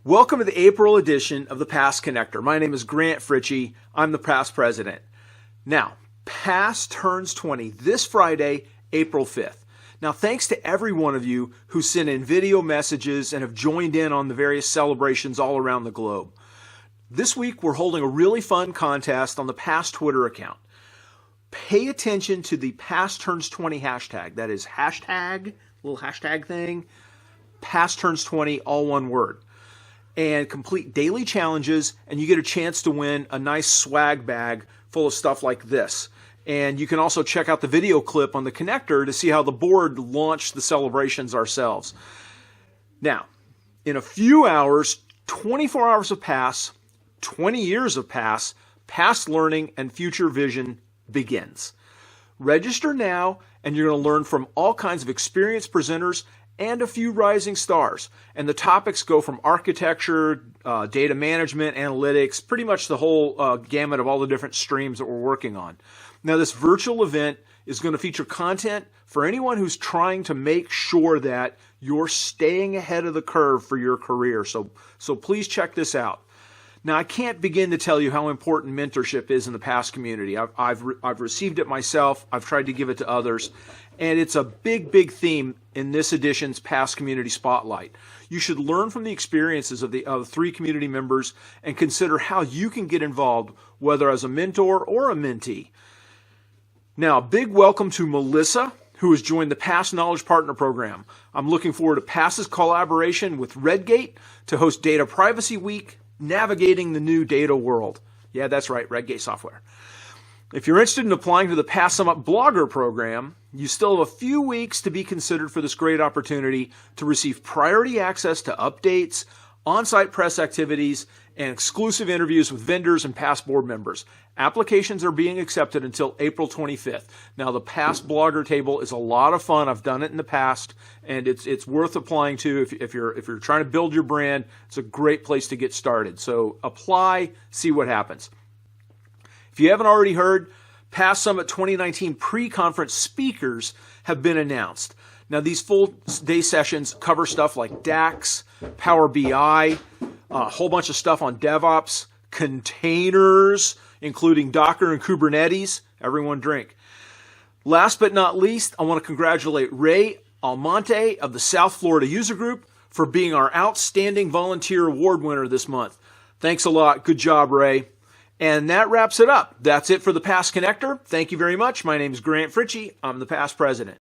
Welcome to the April edition of the PASS Connector. My name is Grant Fritchey. I'm the PASS president. Now, PASS turns 20 this Friday, April 5th. Now, thanks to every one of you who sent in video messages and have joined in on the various celebrations all around the globe. This week, we're holding a really fun contest on the PASS Twitter account. Pay attention to the PASS turns 20 hashtag. That is hashtag, little hashtag thing, PASS turns 20, all one word. And complete daily challenges, and you get a chance to win a nice swag bag full of stuff like this. And you can also check out the video clip on the connector to see how the board launched the celebrations ourselves. Now, in a few hours, 24 hours of PASS, 20 years of PASS, past learning and future vision begins. Register now, and you're going to learn from all kinds of experienced presenters and a few rising stars. And the topics go from architecture, data management, analytics, pretty much the whole gamut of all the different streams that we're working on. Now, this virtual event is going to feature content for anyone who's trying to make sure that you're staying ahead of the curve for your career. So please check this out. Now, I can't begin to tell you how important mentorship is in the PASS community. I've received it myself. I've tried to give it to others. And it's a big theme in this edition's PASS Community Spotlight. You should learn from the experiences of the three community members and consider how you can get involved, whether as a mentor or a mentee. Now, a big welcome to Melissa, who has joined the PASS Knowledge Partner Program. I'm looking forward to PASS's collaboration with Redgate to host Data Privacy Week, navigating the new data world. Yeah, that's right, Redgate software. If you're interested in applying to the PASS Summit Blogger program, you still have a few weeks to be considered for this great opportunity to receive priority access to updates, on-site press activities, and exclusive interviews with vendors and PASS board members. Applications are being accepted until April 25th. Now, the PASS Blogger table is a lot of fun. I've done it in the past, and it's worth applying to if you're trying to build your brand. It's a great place to get started. So apply, see what happens. If you haven't already heard, PASS Summit 2019 pre-conference speakers have been announced. Now, these full-day sessions cover stuff like DAX, Power BI, a whole bunch of stuff on DevOps, containers, including Docker and Kubernetes. Everyone drink. Last but not least, I want to congratulate Ray Almonte of the South Florida User Group for being our Outstanding Volunteer Award winner this month. Thanks a lot. Good job, Ray. And that wraps it up. That's it for the PASS Connector. Thank you very much. My name is Grant Fritchey. I'm the PASS president.